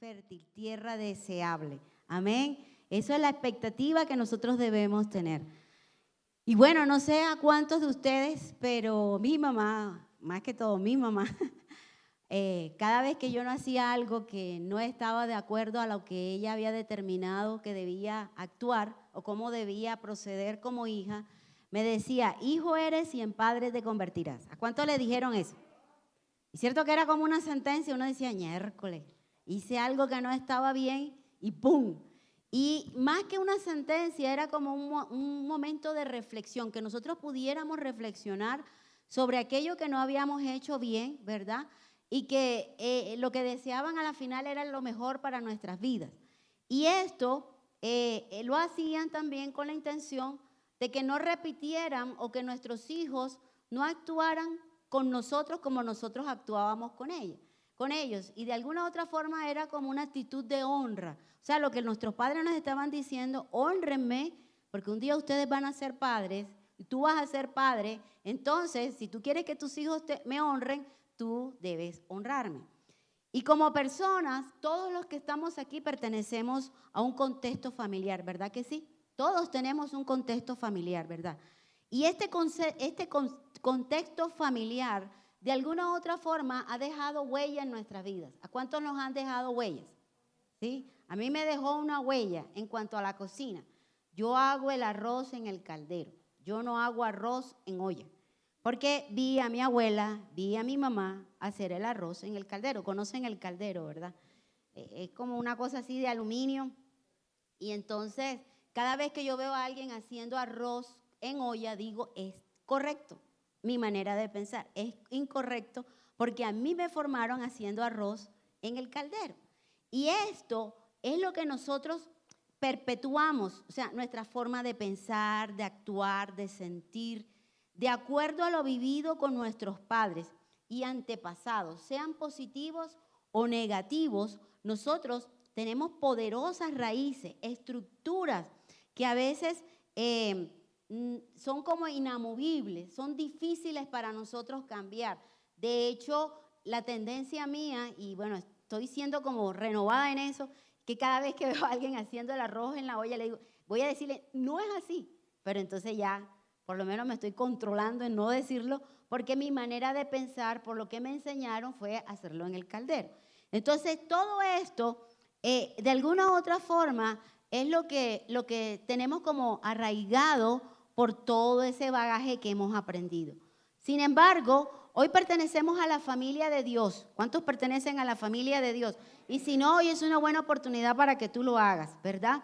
fértil, tierra deseable. Amén. Eso es la expectativa que nosotros debemos tener. Y bueno, no sé a cuántos de ustedes, pero mi mamá, más que todo mi mamá, cada vez que yo no hacía algo que no estaba de acuerdo a lo que ella había determinado que debía actuar o cómo debía proceder como hija, me decía, hijo eres y en padre te convertirás. ¿A cuántos le dijeron eso? Y cierto que era como una sentencia, uno decía, miércoles, hice algo que no estaba bien y ¡pum! Y más que una sentencia, era como un momento de reflexión, que nosotros pudiéramos reflexionar sobre aquello que no habíamos hecho bien, ¿verdad? Y que lo que deseaban a la final era lo mejor para nuestras vidas. Y esto lo hacían también con la intención de que no repitieran o que nuestros hijos no actuaran con nosotros como nosotros actuábamos con ellos. Y de alguna otra forma era como una actitud de honra. O sea, lo que nuestros padres nos estaban diciendo, hónrenme, porque un día ustedes van a ser padres, y tú vas a ser padre, entonces, si tú quieres que tus hijos me honren, tú debes honrarme. Y como personas, todos los que estamos aquí pertenecemos a un contexto familiar, ¿verdad que sí? Todos tenemos un contexto familiar, ¿verdad? Y este contexto familiar, de alguna u otra forma, ha dejado huella en nuestras vidas. ¿A cuántos nos han dejado huellas? ¿Sí? A mí me dejó una huella en cuanto a la cocina. Yo hago el arroz en el caldero. Yo no hago arroz en olla. Porque vi a mi abuela, vi a mi mamá hacer el arroz en el caldero. Conocen el caldero, ¿verdad? Es como una cosa así de aluminio. Y entonces, cada vez que yo veo a alguien haciendo arroz en olla, digo, es correcto. Mi manera de pensar es incorrecto porque a mí me formaron haciendo arroz en el caldero. Y esto es lo que nosotros perpetuamos, o sea, nuestra forma de pensar, de actuar, de sentir, de acuerdo a lo vivido con nuestros padres y antepasados, sean positivos o negativos, nosotros tenemos poderosas raíces, estructuras que a veces son como inamovibles, son difíciles para nosotros cambiar. De hecho, la tendencia mía, y bueno, estoy siendo como renovada en eso, que cada vez que veo a alguien haciendo el arroz en la olla, le digo, voy a decirle, no es así, pero entonces ya por lo menos me estoy controlando en no decirlo, porque mi manera de pensar, por lo que me enseñaron, fue hacerlo en el caldero. Entonces, todo esto, de alguna u otra forma, es lo que tenemos como arraigado por todo ese bagaje que hemos aprendido. Sin embargo, hoy pertenecemos a la familia de Dios. ¿Cuántos pertenecen a la familia de Dios? Y si no, hoy es una buena oportunidad para que tú lo hagas, ¿verdad?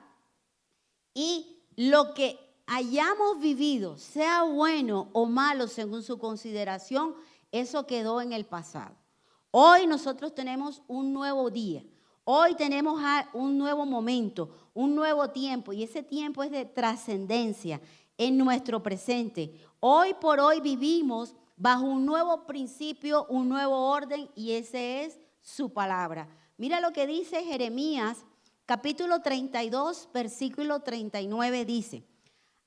Y lo que hayamos vivido, sea bueno o malo según su consideración, eso quedó en el pasado. Hoy nosotros tenemos un nuevo día. Hoy tenemos un nuevo momento, un nuevo tiempo, y ese tiempo es de trascendencia en nuestro presente. Hoy por hoy vivimos bajo un nuevo principio, un nuevo orden, y ese es su palabra. Mira lo que dice Jeremías, capítulo 32, versículo 39, dice,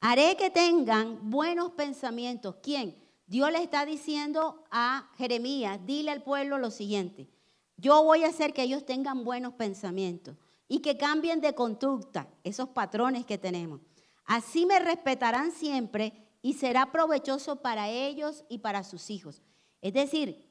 haré que tengan buenos pensamientos. ¿Quién? Dios le está diciendo a Jeremías, dile al pueblo lo siguiente, yo voy a hacer que ellos tengan buenos pensamientos y que cambien de conducta, esos patrones que tenemos. Así me respetarán siempre y será provechoso para ellos y para sus hijos. Es decir,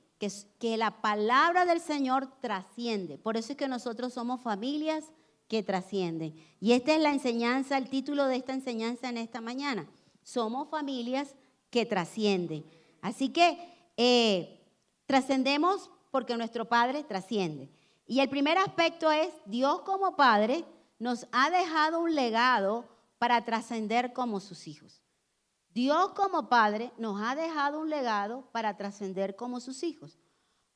que la palabra del Señor trasciende. Por eso es que nosotros somos familias que trascienden. Y esta es la enseñanza, el título de esta enseñanza en esta mañana. Somos familias que trascienden. Así que trascendemos porque nuestro Padre trasciende. Y el primer aspecto es, Dios como Padre nos ha dejado un legado para trascender como sus hijos. Dios como Padre nos ha dejado un legado para trascender como sus hijos.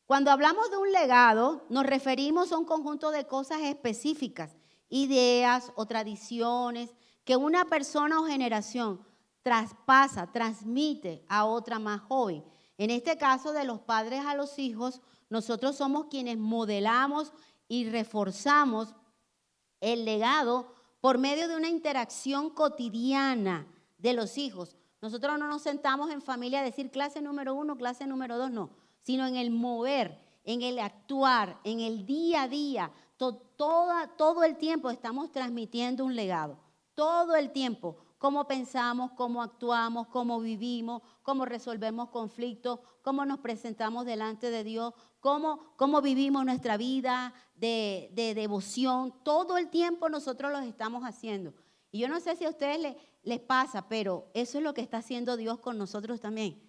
Cuando hablamos de un legado, nos referimos a un conjunto de cosas específicas, ideas o tradiciones que una persona o generación traspasa, transmite a otra más joven. En este caso, de los padres a los hijos, nosotros somos quienes modelamos y reforzamos el legado por medio de una interacción cotidiana de los hijos. Nosotros no nos sentamos en familia a decir clase número 1, clase número 2, no, sino en el mover, en el actuar, en el día a día. todo el tiempo estamos transmitiendo un legado. Todo el tiempo. Cómo pensamos, cómo actuamos, cómo vivimos, cómo resolvemos conflictos, cómo nos presentamos delante de Dios, cómo vivimos nuestra vida de devoción. Todo el tiempo nosotros los estamos haciendo. Y yo no sé si a ustedes les pasa, pero eso es lo que está haciendo Dios con nosotros también.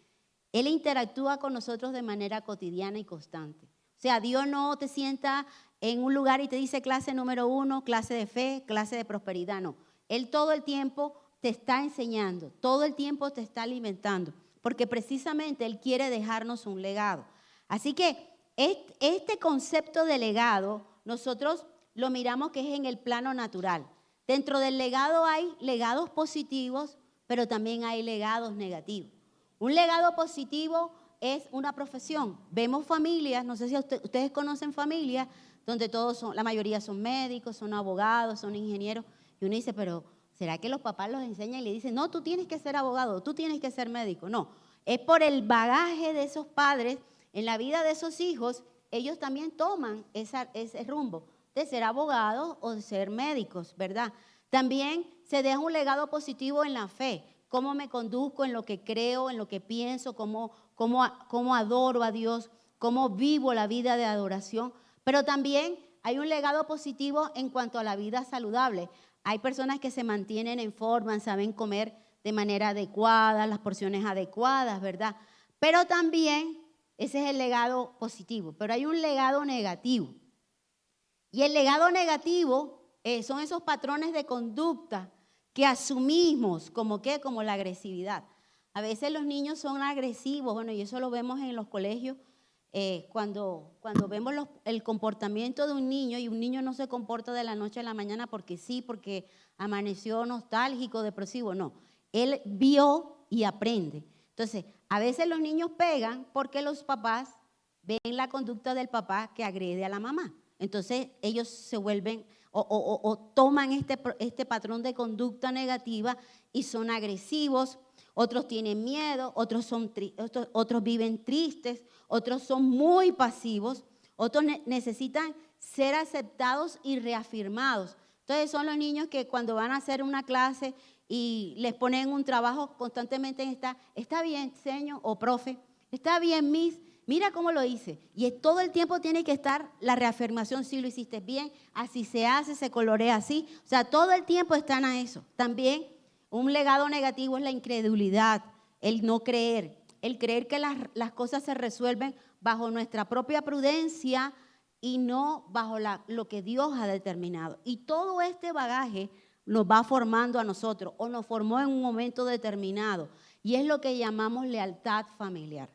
Él interactúa con nosotros de manera cotidiana y constante. O sea, Dios no te sienta en un lugar y te dice clase número 1, clase de fe, clase de prosperidad, no. Él todo el tiempo te está enseñando, todo el tiempo te está alimentando, porque precisamente Él quiere dejarnos un legado. Así que este concepto de legado, nosotros lo miramos que es en el plano natural. Dentro del legado hay legados positivos, pero también hay legados negativos. Un legado positivo es una profesión. Vemos familias, no sé si ustedes conocen familias, donde la mayoría son médicos, son abogados, son ingenieros, y uno dice, pero ¿será que los papás los enseñan y le dicen, no, tú tienes que ser abogado, tú tienes que ser médico? No, es por el bagaje de esos padres en la vida de esos hijos, ellos también toman ese rumbo de ser abogados o de ser médicos, ¿verdad? También se deja un legado positivo en la fe, cómo me conduzco en lo que creo, en lo que pienso, cómo adoro a Dios, cómo vivo la vida de adoración, pero también hay un legado positivo en cuanto a la vida saludable. Hay personas que se mantienen en forma, saben comer de manera adecuada, las porciones adecuadas, ¿verdad? Pero también ese es el legado positivo, pero hay un legado negativo. Y el legado negativo son esos patrones de conducta que asumimos como la agresividad. A veces los niños son agresivos, bueno, y eso lo vemos en los colegios, cuando vemos el comportamiento de un niño, y un niño no se comporta de la noche a la mañana porque sí, porque amaneció nostálgico, depresivo, no. Él vio y aprende. Entonces, a veces los niños pegan porque los papás ven la conducta del papá que agrede a la mamá. Entonces, ellos se vuelven o toman este patrón de conducta negativa y son agresivos. Otros tienen miedo, otros viven tristes, otros son muy pasivos, otros necesitan ser aceptados y reafirmados. Entonces son los niños que cuando van a hacer una clase y les ponen un trabajo constantemente está bien, señor o profe, está bien, miss, mira cómo lo hice. Y todo el tiempo tiene que estar la reafirmación, si lo hiciste bien, así se hace, se colorea así. O sea, todo el tiempo están a eso. También un legado negativo es la incredulidad, el no creer, el creer que las cosas se resuelven bajo nuestra propia prudencia y no bajo lo que Dios ha determinado. Y todo este bagaje nos va formando a nosotros o nos formó en un momento determinado. Y es lo que llamamos lealtad familiar.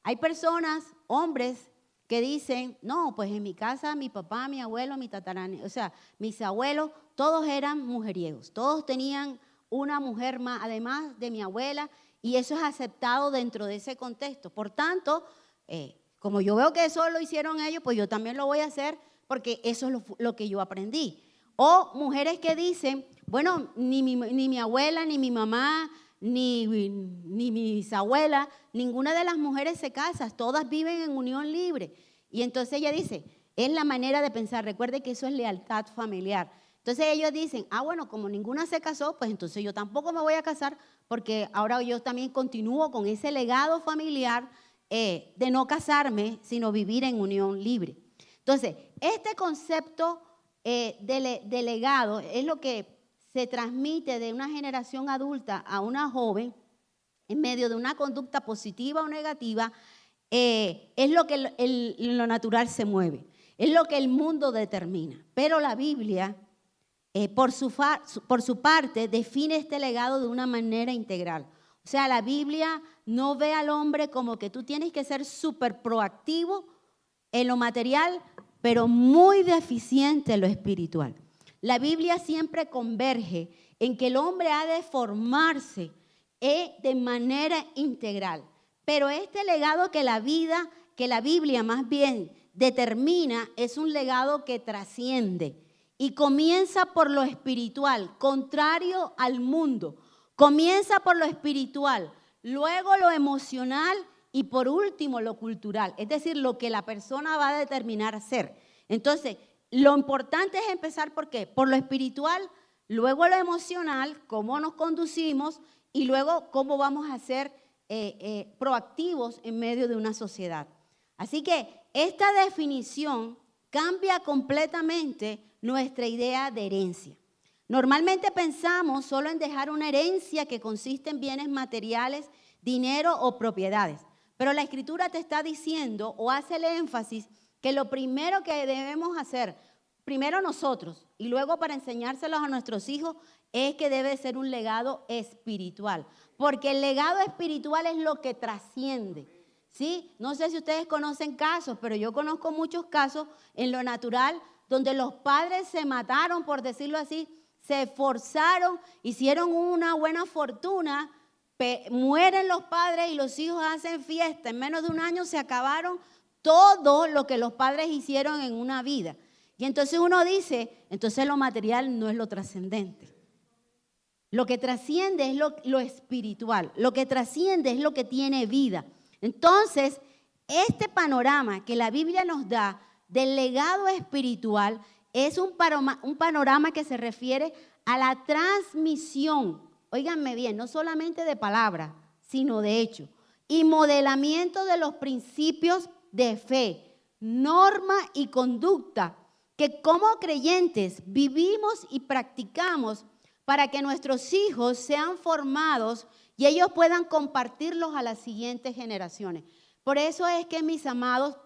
Hay personas, hombres, que dicen, no, pues en mi casa mi papá, mi abuelo, mi tatarani, o sea, mis abuelos, todos eran mujeriegos, todos tenían una mujer más, además de mi abuela, y eso es aceptado dentro de ese contexto. Por tanto, como yo veo que eso lo hicieron ellos, pues yo también lo voy a hacer porque eso es lo que yo aprendí. O mujeres que dicen, bueno, ni mi abuela, ni mi mamá, ni mi bisabuela, ninguna de las mujeres se casa, todas viven en unión libre. Y entonces ella dice, es la manera de pensar, recuerde que eso es lealtad familiar. Entonces ellos dicen, bueno, como ninguna se casó, pues entonces yo tampoco me voy a casar porque ahora yo también continúo con ese legado familiar de no casarme, sino vivir en unión libre. Entonces, este concepto de legado es lo que se transmite de una generación adulta a una joven en medio de una conducta positiva o negativa, es lo que lo natural se mueve, es lo que el mundo determina. Pero la Biblia, por su parte, define este legado de una manera integral. O sea, la Biblia no ve al hombre como que tú tienes que ser súper proactivo en lo material, pero muy deficiente en lo espiritual. La Biblia siempre converge en que el hombre ha de formarse de manera integral. Pero este legado que la Biblia más bien determina es un legado que trasciende y comienza por lo espiritual, contrario al mundo. Comienza por lo espiritual, luego lo emocional y por último lo cultural, es decir, lo que la persona va a determinar ser. Entonces, lo importante es empezar, ¿por qué? Por lo espiritual, luego lo emocional, cómo nos conducimos y luego cómo vamos a ser proactivos en medio de una sociedad. Así que esta definición cambia completamente nuestra idea de herencia. Normalmente pensamos solo en dejar una herencia que consiste en bienes materiales, dinero o propiedades. Pero la Escritura te está diciendo o hace el énfasis que lo primero que debemos hacer, primero nosotros y luego para enseñárselos a nuestros hijos, es que debe ser un legado espiritual. Porque el legado espiritual es lo que trasciende. ¿Sí? No sé si ustedes conocen casos, pero yo conozco muchos casos en lo natural donde los padres se mataron, por decirlo así, se esforzaron, hicieron una buena fortuna, mueren los padres y los hijos hacen fiesta. En menos de un año se acabaron todo lo que los padres hicieron en una vida. Y entonces uno dice, entonces lo material no es lo trascendente. Lo que trasciende es lo espiritual, lo que trasciende es lo que tiene vida. Entonces, este panorama que la Biblia nos da del legado espiritual es un panorama que se refiere a la transmisión, óiganme bien, no solamente de palabras, sino de hecho, y modelamiento de los principios de fe, norma y conducta que como creyentes vivimos y practicamos para que nuestros hijos sean formados y ellos puedan compartirlos a las siguientes generaciones. Por eso es que, mis amados,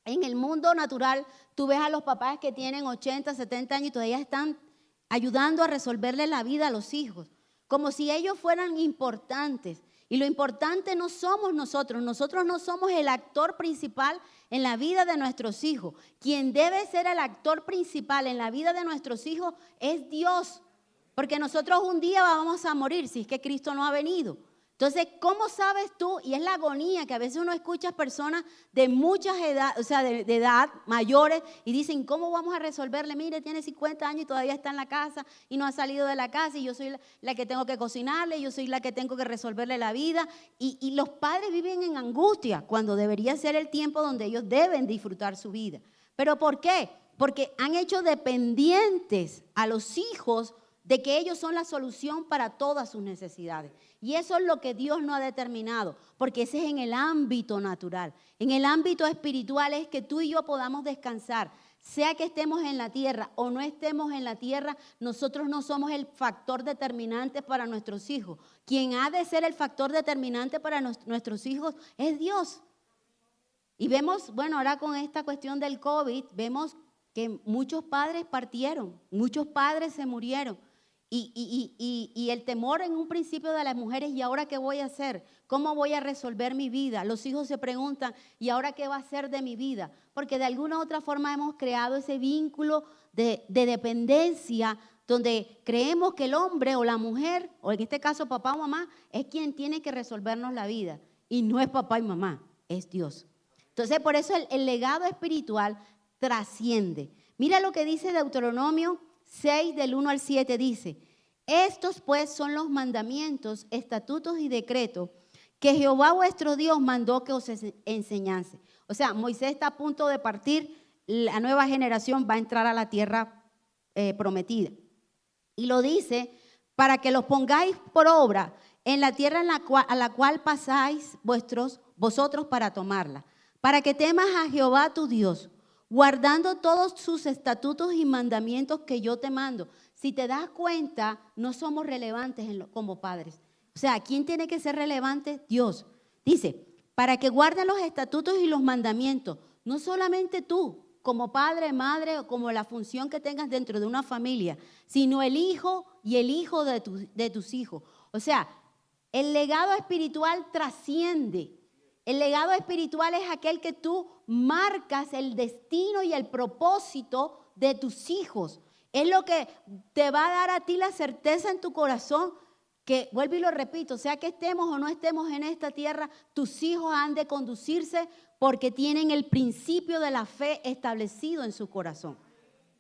en el mundo natural, tú ves a los papás que tienen 80, 70 años y todavía están ayudando a resolverle la vida a los hijos, como si ellos fueran importantes. Y lo importante no somos nosotros no somos el actor principal en la vida de nuestros hijos. Quien debe ser el actor principal en la vida de nuestros hijos es Dios. Porque nosotros un día vamos a morir si es que Cristo no ha venido. Entonces, ¿cómo sabes tú? Y es la agonía que a veces uno escucha personas de muchas edades, o sea, de edad mayores, y dicen, ¿cómo vamos a resolverle? Mire, tiene 50 años y todavía está en la casa y no ha salido de la casa y yo soy la que tengo que cocinarle, yo soy la que tengo que resolverle la vida. Y los padres viven en angustia cuando debería ser el tiempo donde ellos deben disfrutar su vida. ¿Pero por qué? Porque han hecho dependientes a los hijos de que ellos son la solución para todas sus necesidades. Y eso es lo que Dios no ha determinado, porque ese es en el ámbito natural. En el ámbito espiritual es que tú y yo podamos descansar. Sea que estemos en la tierra o no estemos en la tierra, nosotros no somos el factor determinante para nuestros hijos. Quien ha de ser el factor determinante para nuestros hijos es Dios. Y vemos, bueno, ahora con esta cuestión del COVID, vemos que muchos padres partieron, muchos padres se murieron. Y el temor en un principio de las mujeres, ¿y ahora qué voy a hacer? ¿Cómo voy a resolver mi vida? Los hijos se preguntan, ¿y ahora qué va a ser de mi vida? Porque de alguna u otra forma hemos creado ese vínculo de dependencia donde creemos que el hombre o la mujer, o en este caso papá o mamá, es quien tiene que resolvernos la vida. Y no es papá y mamá, es Dios. Entonces, por eso el legado espiritual trasciende. Mira lo que dice Deuteronomio 6, del 1 al 7, dice: estos pues son los mandamientos, estatutos y decretos que Jehová vuestro Dios mandó que os enseñase. O sea, Moisés está a punto de partir, la nueva generación va a entrar a la tierra prometida. Y lo dice para que los pongáis por obra en la tierra a la cual pasáis vosotros para tomarla, para que temas a Jehová tu Dios, guardando todos sus estatutos y mandamientos que yo te mando. Si te das cuenta, no somos relevantes como padres. O sea, ¿quién tiene que ser relevante? Dios. Dice, para que guarden los estatutos y los mandamientos, no solamente tú, como padre, madre, o como la función que tengas dentro de una familia, sino el hijo y el hijo de tus hijos. O sea, el legado espiritual trasciende. El legado espiritual es aquel que tú marcas el destino y el propósito de tus hijos. Es lo que te va a dar a ti la certeza en tu corazón que, vuelvo y lo repito, sea que estemos o no estemos en esta tierra, tus hijos han de conducirse porque tienen el principio de la fe establecido en su corazón.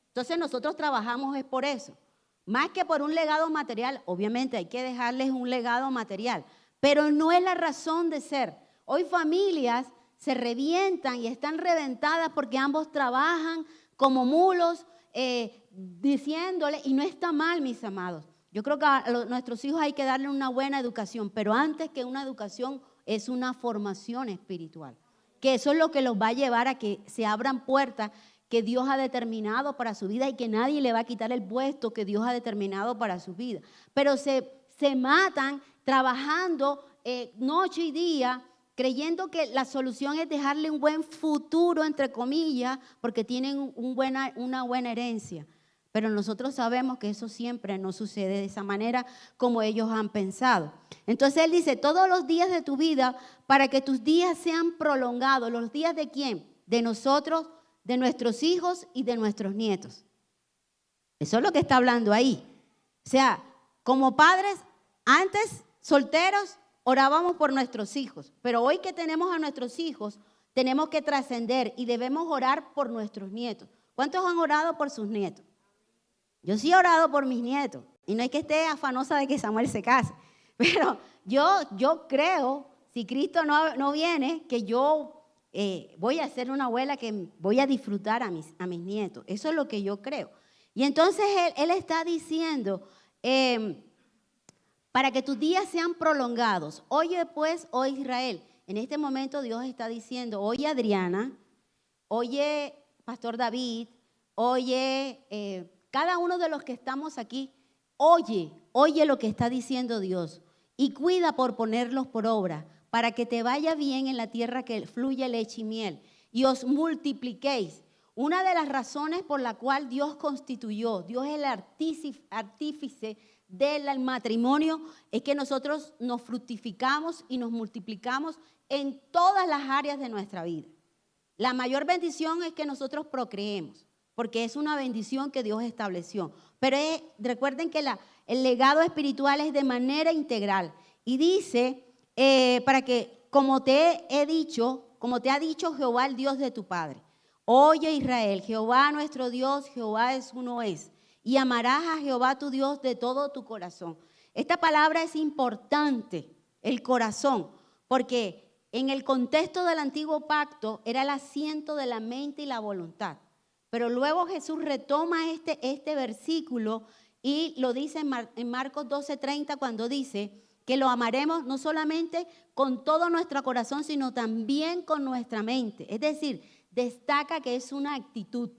Entonces nosotros trabajamos es por eso. Más que por un legado material, obviamente hay que dejarles un legado material, pero no es la razón de ser. Hoy familias se revientan y están reventadas porque ambos trabajan, como mulos, diciéndole, y no está mal, mis amados. Yo creo que a nuestros hijos hay que darle una buena educación, pero antes que una educación es una formación espiritual, que eso es lo que los va a llevar a que se abran puertas que Dios ha determinado para su vida y que nadie le va a quitar el puesto que Dios ha determinado para su vida. Pero se matan trabajando noche y día, creyendo que la solución es dejarle un buen futuro, entre comillas, porque tienen una buena herencia. Pero nosotros sabemos que eso siempre no sucede de esa manera como ellos han pensado. Entonces él dice, todos los días de tu vida, para que tus días sean prolongados. ¿Los días de quién? De nosotros, de nuestros hijos y de nuestros nietos. Eso es lo que está hablando ahí. O sea, como padres, antes solteros, orábamos por nuestros hijos. Pero hoy que tenemos a nuestros hijos, tenemos que trascender y debemos orar por nuestros nietos. ¿Cuántos han orado por sus nietos? Yo sí he orado por mis nietos. Y no es que esté afanosa de que Samuel se case. Pero yo creo, si Cristo no viene, que yo voy a ser una abuela que voy a disfrutar a mis nietos. Eso es lo que yo creo. Y entonces él está diciendo, para que tus días sean prolongados. Oye pues, oh Israel, en este momento Dios está diciendo, oye Adriana, oye Pastor David, oye cada uno de los que estamos aquí, oye lo que está diciendo Dios y cuida por ponerlos por obra, para que te vaya bien en la tierra que fluye leche y miel y os multipliquéis. Una de las razones por la cual Dios constituyó, Dios es el artífice del matrimonio, es que nosotros nos fructificamos y nos multiplicamos en todas las áreas de nuestra vida. La mayor bendición es que nosotros procreemos, porque es una bendición que Dios estableció. Pero recuerden que el legado espiritual es de manera integral. Y dice, para que, como te ha dicho Jehová, el Dios de tu Padre. Oye Israel, Jehová nuestro Dios, Jehová es uno es. Y amarás a Jehová tu Dios de todo tu corazón. Esta palabra es importante, el corazón, porque en el contexto del antiguo pacto era el asiento de la mente y la voluntad. Pero luego Jesús retoma este versículo y lo dice en Marcos 12:30 cuando dice que lo amaremos no solamente con todo nuestro corazón, sino también con nuestra mente. Es decir, destaca que es una actitud.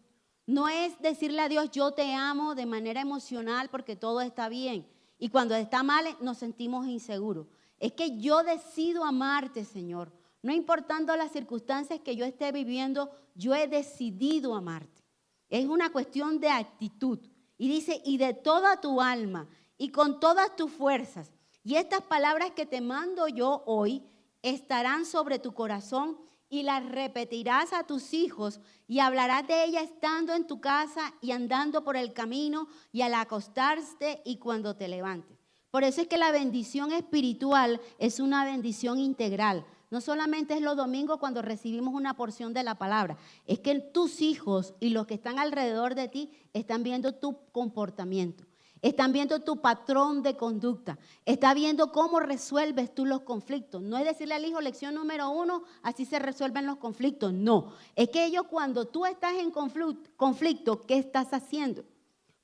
No es decirle a Dios yo te amo de manera emocional porque todo está bien. Y cuando está mal nos sentimos inseguros. Es que yo decido amarte, Señor. No importando las circunstancias que yo esté viviendo, yo he decidido amarte. Es una cuestión de actitud. Y dice, y de toda tu alma y con todas tus fuerzas. Y estas palabras que te mando yo hoy estarán sobre tu corazón y las repetirás a tus hijos y hablarás de ellas estando en tu casa y andando por el camino y al acostarte y cuando te levantes. Por eso es que la bendición espiritual es una bendición integral. No solamente es los domingos cuando recibimos una porción de la palabra, es que tus hijos y los que están alrededor de ti están viendo tu comportamiento, están viendo tu patrón de conducta, están viendo cómo resuelves tú los conflictos. No es decirle al hijo, lección número 1, así se resuelven los conflictos. No, es que ellos cuando tú estás en conflicto, ¿qué estás haciendo?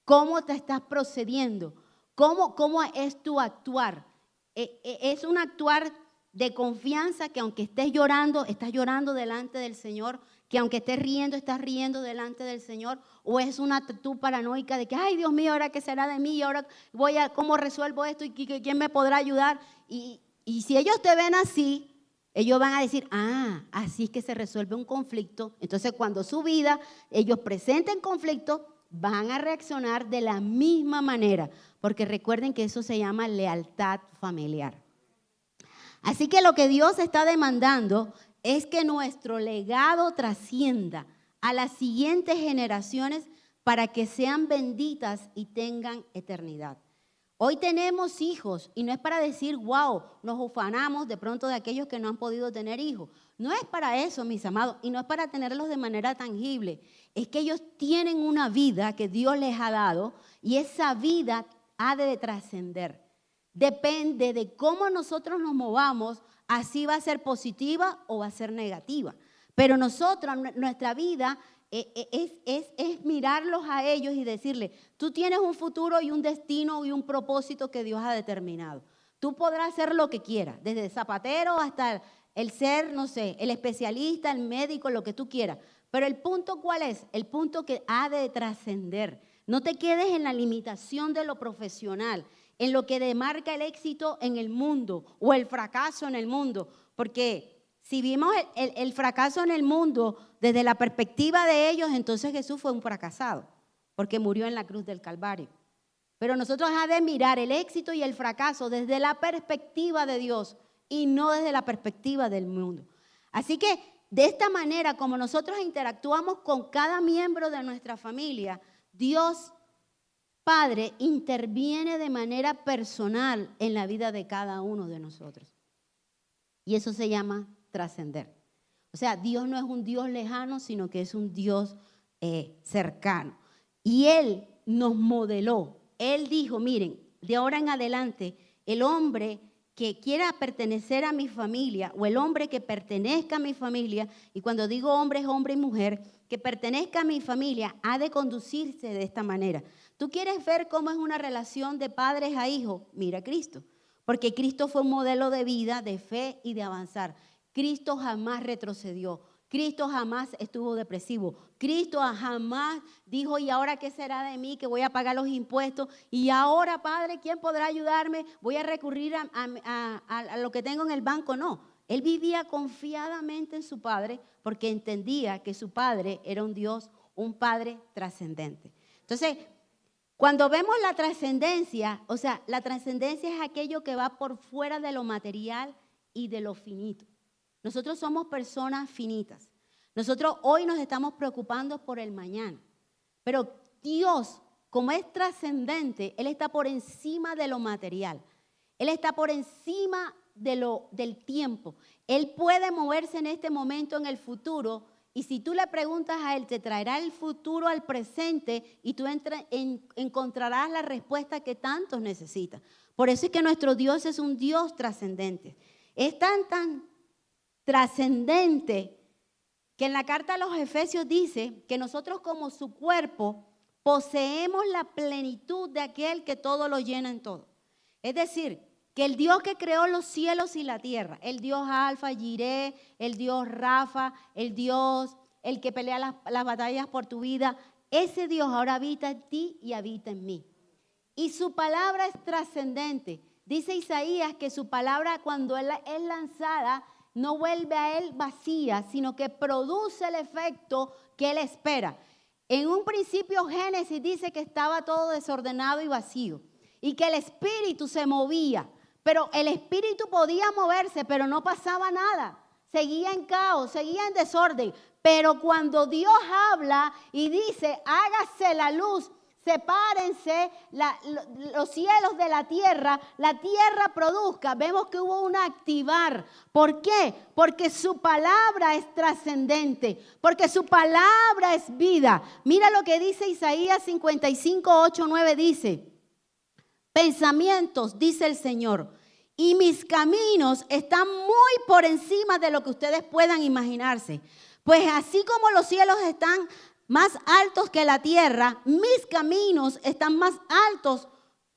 ¿Cómo te estás procediendo? ¿Cómo es tu actuar? Es un actuar de confianza que aunque estés llorando, estás llorando delante del Señor, que aunque estés riendo, estás riendo delante del Señor, o es una actitud paranoica de que, ay Dios mío, ¿ahora qué será de mí? ¿Y ahora cómo resuelvo esto? ¿Y quién me podrá ayudar? Y si ellos te ven así, ellos van a decir, así es que se resuelve un conflicto. Entonces cuando su vida, ellos presenten conflicto, van a reaccionar de la misma manera, porque recuerden que eso se llama lealtad familiar. Así que lo que Dios está demandando es que nuestro legado trascienda a las siguientes generaciones para que sean benditas y tengan eternidad. Hoy tenemos hijos y no es para decir, wow, nos ufanamos de pronto de aquellos que no han podido tener hijos. No es para eso, mis amados, y no es para tenerlos de manera tangible. Es que ellos tienen una vida que Dios les ha dado y esa vida ha de trascender. Depende de cómo nosotros nos movamos, así va a ser positiva o va a ser negativa. Pero nosotros, nuestra vida es mirarlos a ellos y decirles, tú tienes un futuro y un destino y un propósito que Dios ha determinado. Tú podrás hacer lo que quieras, desde el zapatero hasta el ser, no sé, el especialista, el médico, lo que tú quieras. Pero el punto, ¿cuál es? El punto que ha de trascender. No te quedes en la limitación de lo profesional, en lo que demarca el éxito en el mundo o el fracaso en el mundo. Porque si vimos el fracaso en el mundo desde la perspectiva de ellos, entonces Jesús fue un fracasado, porque murió en la cruz del Calvario. Pero nosotros ha de mirar el éxito y el fracaso desde la perspectiva de Dios y no desde la perspectiva del mundo. Así que de esta manera, como nosotros interactuamos con cada miembro de nuestra familia, Dios Padre interviene de manera personal en la vida de cada uno de nosotros. Y eso se llama trascender. O sea, Dios no es un Dios lejano, sino que es un Dios cercano. Y Él nos modeló. Él dijo, miren, de ahora en adelante, el hombre que quiera pertenecer a mi familia o el hombre que pertenezca a mi familia, y cuando digo hombre es hombre y mujer, que pertenezca a mi familia, ha de conducirse de esta manera. ¿Tú quieres ver cómo es una relación de padres a hijos? Mira a Cristo, porque Cristo fue un modelo de vida, de fe y de avanzar. Cristo jamás retrocedió. Cristo jamás estuvo depresivo. Cristo jamás dijo, ¿y ahora qué será de mí? Que voy a pagar los impuestos. Y ahora, Padre, ¿quién podrá ayudarme? Voy a recurrir a lo que tengo en el banco. No, Él vivía confiadamente en su Padre porque entendía que su Padre era un Dios, un Padre trascendente. Entonces, cuando vemos la trascendencia, o sea, la trascendencia es aquello que va por fuera de lo material y de lo finito. Nosotros somos personas finitas. Nosotros hoy nos estamos preocupando por el mañana. Pero Dios, como es trascendente, Él está por encima de lo material. Él está por encima del tiempo. Él puede moverse en este momento, en el futuro. Y si tú le preguntas a Él, te traerá el futuro al presente y tú encontrarás la respuesta que tantos necesitan. Por eso es que nuestro Dios es un Dios trascendente. Es tan trascendente que en la carta a los Efesios dice que nosotros como su cuerpo poseemos la plenitud de aquel que todo lo llena en todo. Es decir, que el Dios que creó los cielos y la tierra, el Dios Alfa, Jireh, el Dios Rafa, el Dios, el que pelea las batallas por tu vida, ese Dios ahora habita en ti y habita en mí. Y su palabra es trascendente. Dice Isaías que su palabra cuando es lanzada no vuelve a él vacía, sino que produce el efecto que él espera. En un principio Génesis dice que estaba todo desordenado y vacío y que el espíritu se movía, pero el espíritu podía moverse, pero no pasaba nada. Seguía en caos, seguía en desorden. Pero cuando Dios habla y dice, hágase la luz, sepárense los cielos de la tierra produzca. Vemos que hubo un activar. ¿Por qué? Porque su palabra es trascendente, porque su palabra es vida. Mira lo que dice Isaías 55, 8, 9, dice, pensamientos, dice el Señor, y mis caminos están muy por encima de lo que ustedes puedan imaginarse. Pues así como los cielos están más altos que la tierra, mis caminos están más altos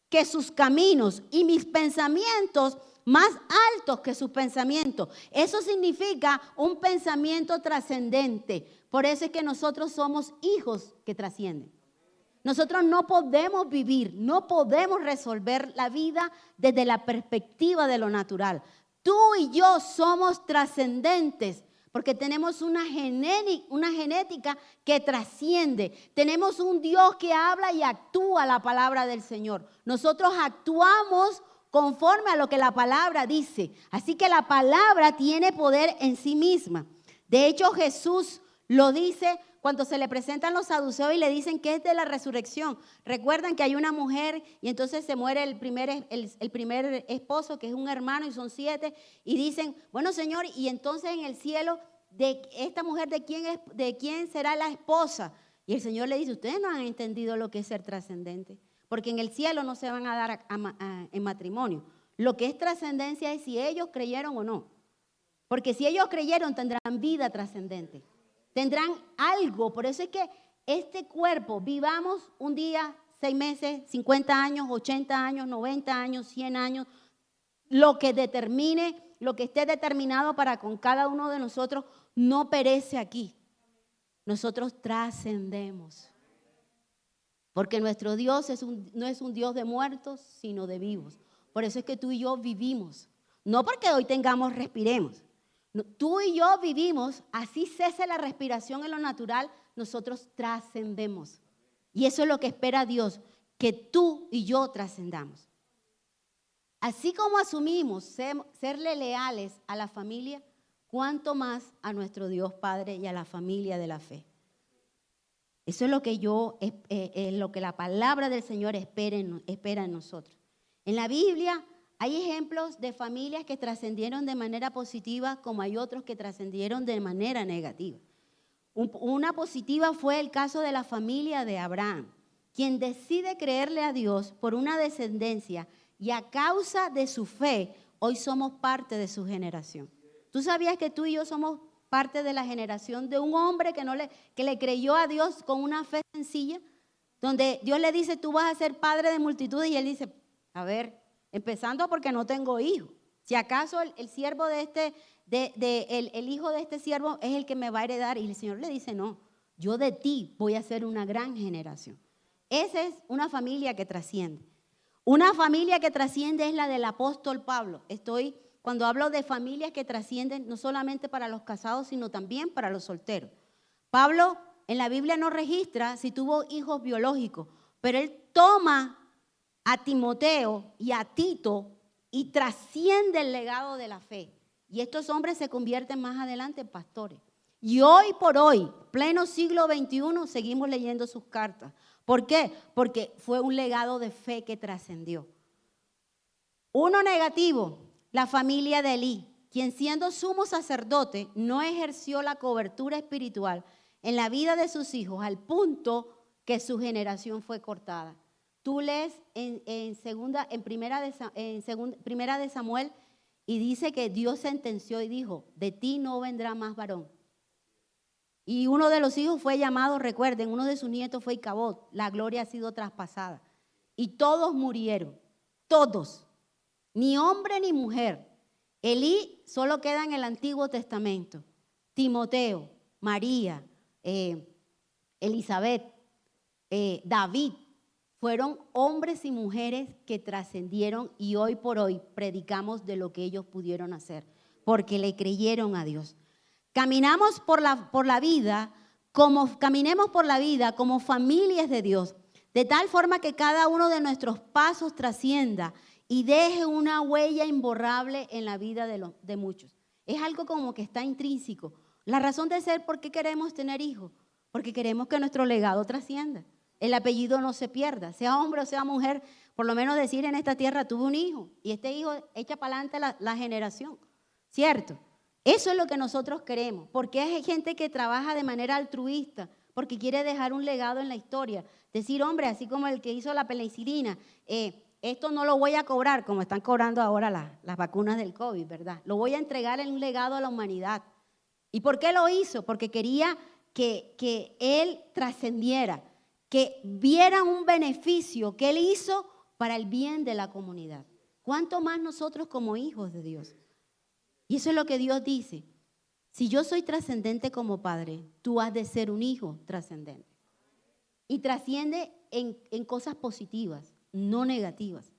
que sus caminos y mis pensamientos más altos que sus pensamientos. Eso significa un pensamiento trascendente. Por eso es que nosotros somos hijos que trascienden. Nosotros no podemos vivir, no podemos resolver la vida desde la perspectiva de lo natural. Tú y yo somos trascendentes. Porque tenemos una genética que trasciende. Tenemos un Dios que habla y actúa la palabra del Señor. Nosotros actuamos conforme a lo que la palabra dice. Así que la palabra tiene poder en sí misma. De hecho, Jesús lo dice cuando se le presentan los saduceos y le dicen que es de la resurrección. Recuerdan que hay una mujer y entonces se muere el primer esposo, que es un hermano, y son 7. Y dicen, bueno, Señor, y entonces en el cielo, de esta mujer, ¿de quién será la esposa? Y el Señor le dice, ustedes no han entendido lo que es ser trascendente, porque en el cielo no se van a dar en matrimonio. Lo que es trascendencia es si ellos creyeron o no. Porque si ellos creyeron, tendrán vida trascendente. tendrán algo. Por eso es que este cuerpo, vivamos un día, 6 meses, 50 años, 80 años, 90 años, 100 años, lo que determine, lo que esté determinado para con cada uno de nosotros, no perece aquí. Nosotros trascendemos. Porque nuestro Dios no es un Dios de muertos, sino de vivos. Por eso es que tú y yo vivimos. No porque hoy respiremos. No, tú y yo vivimos, así cese la respiración en lo natural, nosotros trascendemos. Y eso es lo que espera Dios, que tú y yo trascendamos. Así como asumimos serle leales a la familia, cuánto más a nuestro Dios Padre y a la familia de la fe. Eso es lo que lo que la palabra del Señor espera en nosotros. En la Biblia hay ejemplos de familias que trascendieron de manera positiva, como hay otros que trascendieron de manera negativa. Una positiva fue el caso de la familia de Abraham, quien decide creerle a Dios por una descendencia y a causa de su fe, hoy somos parte de su generación. ¿Tú sabías que tú y yo somos parte de la generación de un hombre que le creyó a Dios con una fe sencilla? Donde Dios le dice, tú vas a ser padre de multitudes, y él dice, a ver, empezando porque no tengo hijo. Si acaso el siervo el hijo de este siervo es el que me va a heredar. Y el Señor le dice, no, yo de ti voy a ser una gran generación. Esa es una familia que trasciende. Una familia que trasciende es la del apóstol Pablo. Cuando hablo de familias que trascienden, no solamente para los casados, sino también para los solteros. Pablo en la Biblia no registra si tuvo hijos biológicos, pero él toma a Timoteo y a Tito y trasciende el legado de la fe. Y estos hombres se convierten más adelante en pastores. Y hoy por hoy, pleno siglo XXI, seguimos leyendo sus cartas. ¿Por qué? Porque fue un legado de fe que trascendió. Uno negativo, la familia de Elí, quien siendo sumo sacerdote no ejerció la cobertura espiritual en la vida de sus hijos al punto que su generación fue cortada. Tú lees en primera de Samuel y dice que Dios sentenció y dijo, de ti no vendrá más varón. Y uno de los hijos fue llamado, recuerden, uno de sus nietos fue Icabod, la gloria ha sido traspasada. Y todos murieron, todos, ni hombre ni mujer. Elí solo queda en el Antiguo Testamento. Timoteo, María, Elizabeth, David, fueron hombres y mujeres que trascendieron y hoy por hoy predicamos de lo que ellos pudieron hacer, porque le creyeron a Dios. Caminemos por la vida como familias de Dios, de tal forma que cada uno de nuestros pasos trascienda y deje una huella imborrable en la vida de muchos. Es algo como que está intrínseco. La razón de ser, ¿por qué queremos tener hijos? Porque queremos que nuestro legado trascienda. El apellido no se pierda, sea hombre o sea mujer, por lo menos decir en esta tierra tuve un hijo y este hijo echa para adelante la generación, ¿cierto? Eso es lo que nosotros queremos, porque hay gente que trabaja de manera altruista, porque quiere dejar un legado en la historia. Decir, hombre, así como el que hizo la penicilina, esto no lo voy a cobrar, como están cobrando ahora las vacunas del COVID, ¿verdad? Lo voy a entregar en un legado a la humanidad. ¿Y por qué lo hizo? Porque quería que él trascendiera, que vieran un beneficio que él hizo para el bien de la comunidad. ¿Cuánto más nosotros como hijos de Dios? Y eso es lo que Dios dice. Si yo soy trascendente como padre, tú has de ser un hijo trascendente. Y trasciende en cosas positivas, no negativas,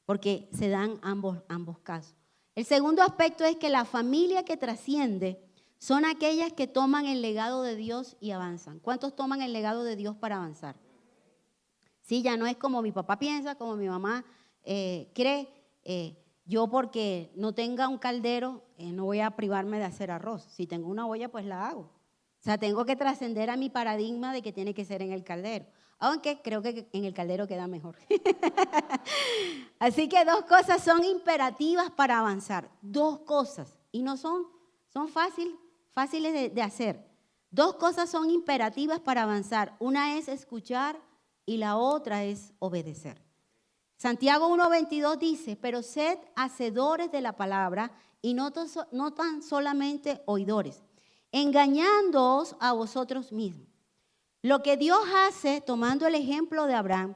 porque se dan ambos casos. El segundo aspecto es que la familia que trasciende son aquellas que toman el legado de Dios y avanzan. ¿Cuántos toman el legado de Dios para avanzar? Sí, ya no es como mi papá piensa, como mi mamá cree. Yo porque no tenga un caldero, no voy a privarme de hacer arroz. Si tengo una olla, pues la hago. O sea, tengo que trascender a mi paradigma de que tiene que ser en el caldero. Aunque creo que en el caldero queda mejor. Así que dos cosas son imperativas para avanzar. Dos cosas. Y no son fáciles de hacer. Dos cosas son imperativas para avanzar. Una es escuchar y la otra es obedecer. Santiago 1:22 dice, pero sed hacedores de la palabra y no tan solamente oidores, engañándoos a vosotros mismos. Lo que Dios hace, tomando el ejemplo de Abraham,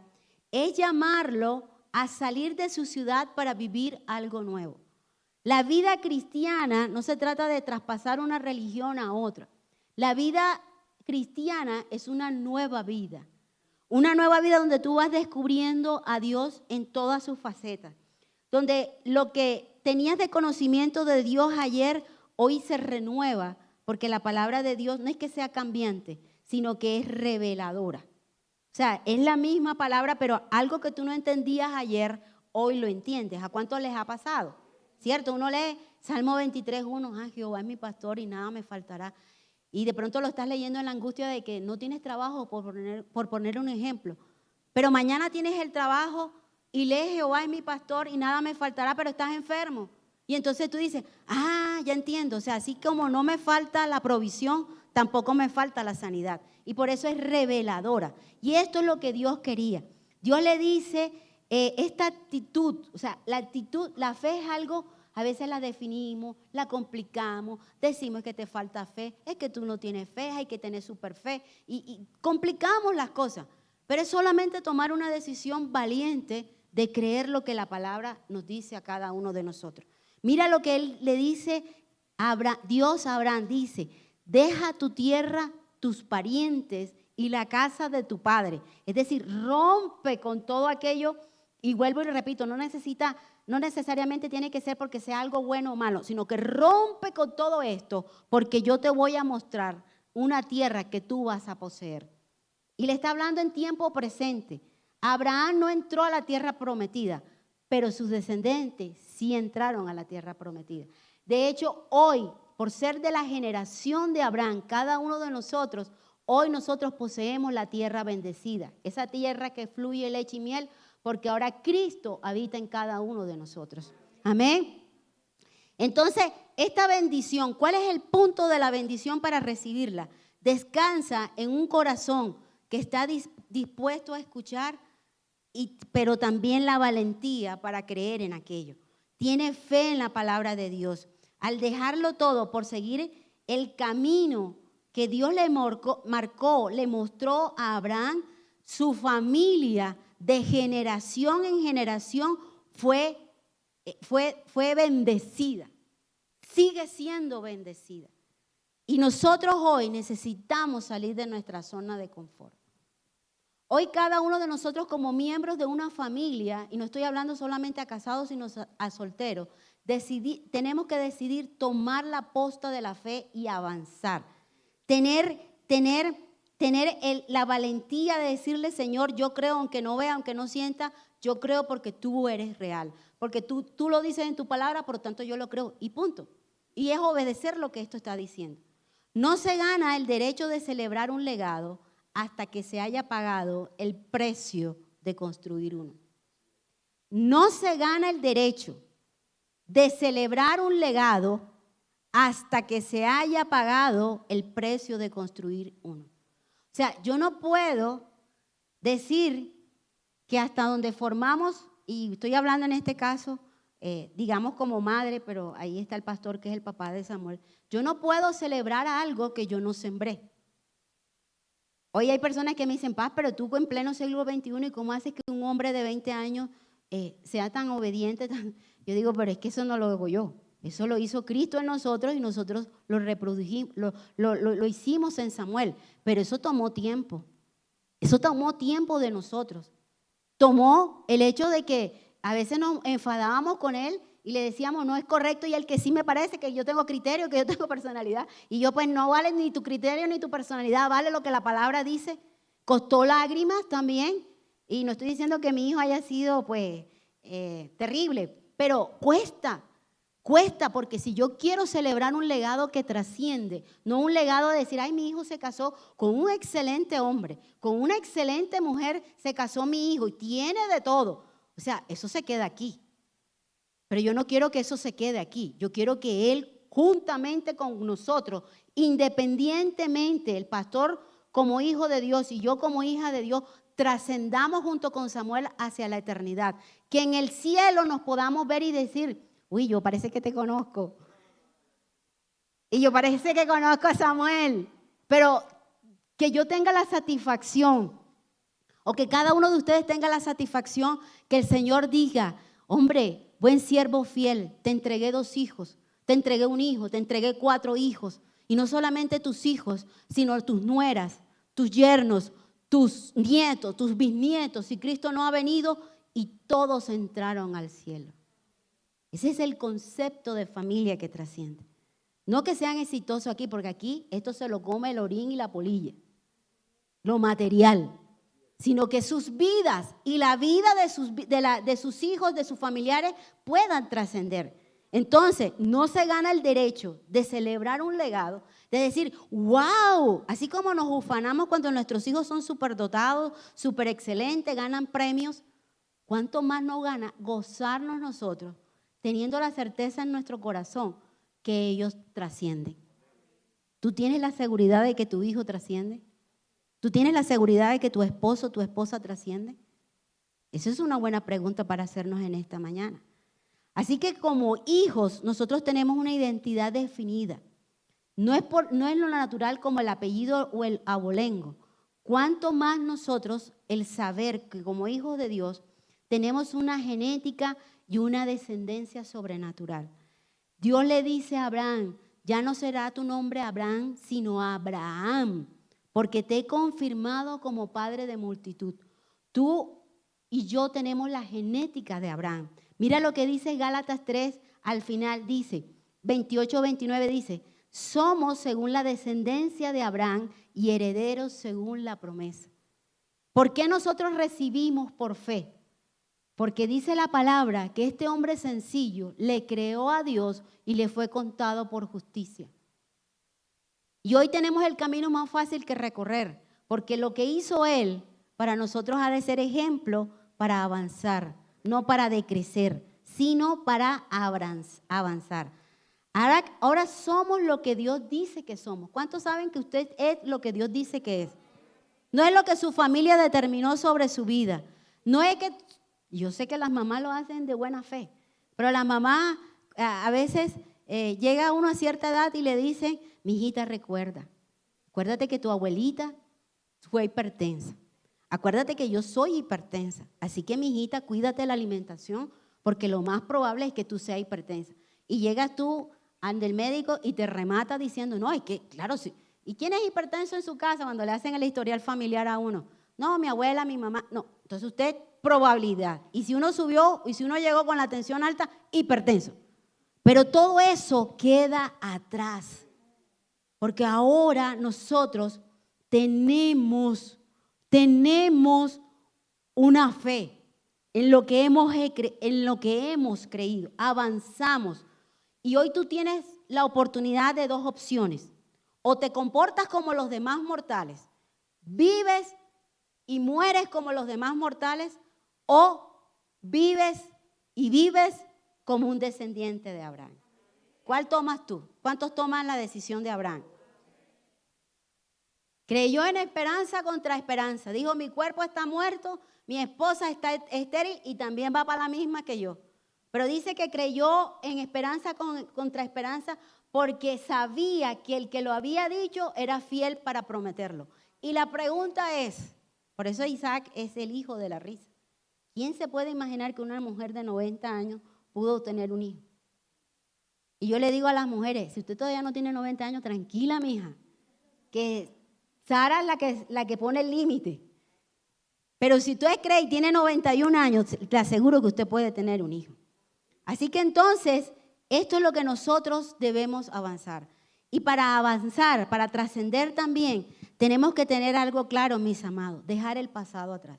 es llamarlo a salir de su ciudad para vivir algo nuevo. La vida cristiana no se trata de traspasar una religión a otra. La vida cristiana es una nueva vida. Una nueva vida donde tú vas descubriendo a Dios en todas sus facetas. Donde lo que tenías de conocimiento de Dios ayer, hoy se renueva. Porque la palabra de Dios no es que sea cambiante, sino que es reveladora. O sea, es la misma palabra, pero algo que tú no entendías ayer, hoy lo entiendes. ¿A cuánto les ha pasado? ¿Cierto? Uno lee Salmo 23:1, Jehová es mi pastor y nada me faltará. Y de pronto lo estás leyendo en la angustia de que no tienes trabajo, por poner un ejemplo. Pero mañana tienes el trabajo y lees Jehová es mi pastor y nada me faltará, pero estás enfermo. Y entonces tú dices, ya entiendo. O sea, así como no me falta la provisión, tampoco me falta la sanidad. Y por eso es reveladora. Y esto es lo que Dios quería. Dios le dice esta actitud, o sea, la actitud, la fe es algo, a veces la definimos, la complicamos, decimos que te falta fe, es que tú no tienes fe, hay que tener super fe. Y complicamos las cosas. Pero es solamente tomar una decisión valiente de creer lo que la palabra nos dice a cada uno de nosotros. Mira lo que él le dice, Dios a Abraham dice, deja tu tierra, tus parientes y la casa de tu padre. Es decir, rompe con todo aquello y vuelvo y repito, no necesariamente tiene que ser porque sea algo bueno o malo, sino que rompe con todo esto porque yo te voy a mostrar una tierra que tú vas a poseer. Y le está hablando en tiempo presente. Abraham no entró a la tierra prometida, pero sus descendientes sí entraron a la tierra prometida. De hecho, hoy, por ser de la generación de Abraham, cada uno de nosotros, hoy nosotros poseemos la tierra bendecida. Esa tierra que fluye leche y miel, porque ahora Cristo habita en cada uno de nosotros. Amén. Entonces, esta bendición, ¿cuál es el punto de la bendición para recibirla? Descansa en un corazón que está dispuesto a escuchar, pero también la valentía para creer en aquello. Tiene fe en la palabra de Dios. Al dejarlo todo por seguir el camino que Dios le marcó, le mostró a Abraham, su familia de generación en generación fue bendecida. Sigue siendo bendecida. Y nosotros hoy necesitamos salir de nuestra zona de confort. Hoy cada uno de nosotros como miembros de una familia, y no estoy hablando solamente a casados sino a solteros, tenemos que decidir tomar la posta de la fe y avanzar. Tener la valentía de decirle, Señor, yo creo aunque no vea, aunque no sienta, yo creo porque tú eres real. Porque tú lo dices en tu palabra, por lo tanto yo lo creo y punto. Y es obedecer lo que esto está diciendo. No se gana el derecho de celebrar un legado hasta que se haya pagado el precio de construir uno. No se gana el derecho de celebrar un legado hasta que se haya pagado el precio de construir uno. O sea, yo no puedo decir que hasta donde formamos, y estoy hablando en este caso, digamos como madre, pero ahí está el pastor que es el papá de Samuel, yo no puedo celebrar algo que yo no sembré. Hoy hay personas que me dicen, Paz, pero tú en pleno siglo XXI, ¿y cómo haces que un hombre de 20 años sea tan obediente? Yo digo, pero es que eso no lo hago yo. Eso lo hizo Cristo en nosotros y nosotros lo reprodujimos, lo hicimos en Samuel. Pero eso tomó tiempo. Eso tomó tiempo de nosotros. Tomó el hecho de que a veces nos enfadábamos con él y le decíamos, no es correcto, y el que sí me parece, que yo tengo criterio, que yo tengo personalidad. Y yo, pues no vale ni tu criterio ni tu personalidad, vale lo que la palabra dice. Costó lágrimas también. Y no estoy diciendo que mi hijo haya sido, pues, terrible, pero cuesta, porque si yo quiero celebrar un legado que trasciende, no un legado de decir, ay, mi hijo se casó con un excelente hombre, con una excelente mujer se casó mi hijo y tiene de todo. O sea, eso se queda aquí. Pero yo no quiero que eso se quede aquí. Yo quiero que él, juntamente con nosotros, independientemente, el pastor como hijo de Dios y yo como hija de Dios, trascendamos junto con Samuel hacia la eternidad. Que en el cielo nos podamos ver y decir, uy, yo parece que te conozco. Y yo parece que conozco a Samuel, pero que yo tenga la satisfacción, o que cada uno de ustedes tenga la satisfacción que el Señor diga, hombre, buen siervo fiel, te entregué 2 hijos, te entregué un hijo, te entregué 4 hijos. Y no solamente tus hijos, sino tus nueras, tus yernos, tus nietos, tus bisnietos. Si Cristo no ha venido y todos entraron al cielo. Ese es el concepto de familia que trasciende. No que sean exitosos aquí, porque aquí esto se lo come el orín y la polilla, lo material, sino que sus vidas y la vida de sus hijos, de sus familiares puedan trascender. Entonces, no se gana el derecho de celebrar un legado, de decir, wow, así como nos ufanamos cuando nuestros hijos son superdotados, súper excelentes, ganan premios, ¿cuánto más nos gana gozarnos nosotros, teniendo la certeza en nuestro corazón que ellos trascienden? ¿Tú tienes la seguridad de que tu hijo trasciende? ¿Tú tienes la seguridad de que tu esposo o tu esposa trasciende? Esa es una buena pregunta para hacernos en esta mañana. Así que como hijos nosotros tenemos una identidad definida. No es lo natural como el apellido o el abolengo. Cuanto más nosotros el saber que como hijos de Dios tenemos una genética y una descendencia sobrenatural. Dios le dice a Abraham, ya no será tu nombre Abraham, sino Abraham, porque te he confirmado como padre de multitud. Tú y yo tenemos la genética de Abraham. Mira lo que dice Gálatas 3, al final dice, 28-29 dice, somos según la descendencia de Abraham y herederos según la promesa. ¿Por qué nosotros recibimos por fe? Porque dice la palabra que este hombre sencillo le creó a Dios y le fue contado por justicia. Y hoy tenemos el camino más fácil que recorrer, porque lo que hizo él para nosotros ha de ser ejemplo para avanzar, no para decrecer, sino para avanzar. Ahora somos lo que Dios dice que somos. ¿Cuántos saben que usted es lo que Dios dice que es? No es lo que su familia determinó sobre su vida. No es que, yo sé que las mamás lo hacen de buena fe, pero las mamás a veces llega uno a cierta edad y le dicen, mijita, acuérdate que tu abuelita fue hipertensa. Acuérdate que yo soy hipertensa. Así que, mijita, cuídate de la alimentación porque lo más probable es que tú seas hipertensa. Y llegas tú ante el médico y te remata diciendo, no, es que, claro, sí. ¿Y quién es hipertenso en su casa cuando le hacen el historial familiar a uno? No, mi abuela, mi mamá. No, entonces usted, probabilidad. Y si uno subió, y si uno llegó con la tensión alta, hipertenso. Pero todo eso queda atrás. Porque ahora nosotros tenemos una fe en lo que hemos creído. Avanzamos. Y hoy tú tienes la oportunidad de 2 opciones. O te comportas como los demás mortales, vives y mueres como los demás mortales, o vives como un descendiente de Abraham. ¿Cuál tomas tú? ¿Cuántos toman la decisión de Abraham? Creyó en esperanza contra esperanza. Dijo, mi cuerpo está muerto, mi esposa está estéril y también va para la misma que yo. Pero dice que creyó en esperanza contra esperanza porque sabía que el que lo había dicho era fiel para prometerlo. Y la pregunta es, por eso Isaac es el hijo de la risa. ¿Quién se puede imaginar que una mujer de 90 años pudo tener un hijo? Y yo le digo a las mujeres, si usted todavía no tiene 90 años, tranquila, mija, que Sara es la que pone el límite. Pero si usted cree y tiene 91 años, te aseguro que usted puede tener un hijo. Así que entonces, esto es lo que nosotros debemos avanzar. Y para avanzar, para trascender también, tenemos que tener algo claro, mis amados, dejar el pasado atrás.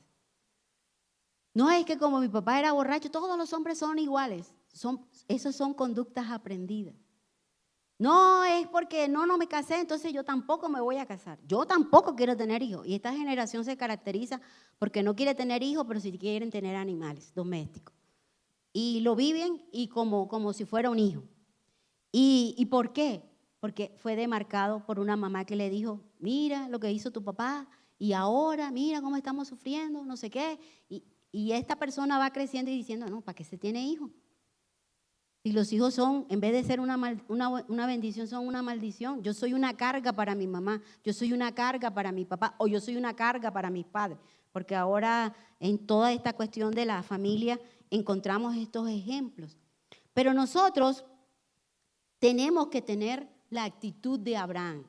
No es que como mi papá era borracho, todos los hombres son iguales. Esas son conductas aprendidas. No es porque no me casé, entonces yo tampoco me voy a casar. Yo tampoco quiero tener hijos. Y esta generación se caracteriza porque no quiere tener hijos, pero sí quieren tener animales domésticos. Y lo viven y como si fuera un hijo. ¿Y por qué? Porque fue demarcado por una mamá que le dijo, mira lo que hizo tu papá y ahora mira cómo estamos sufriendo, no sé qué. Y esta persona va creciendo y diciendo, no, ¿para qué se tiene hijos? Si los hijos son, en vez de ser una bendición, son una maldición. Yo soy una carga para mi mamá, yo soy una carga para mi papá, o yo soy una carga para mis padres. Porque ahora en toda esta cuestión de la familia encontramos estos ejemplos. Pero nosotros tenemos que tener la actitud de Abraham.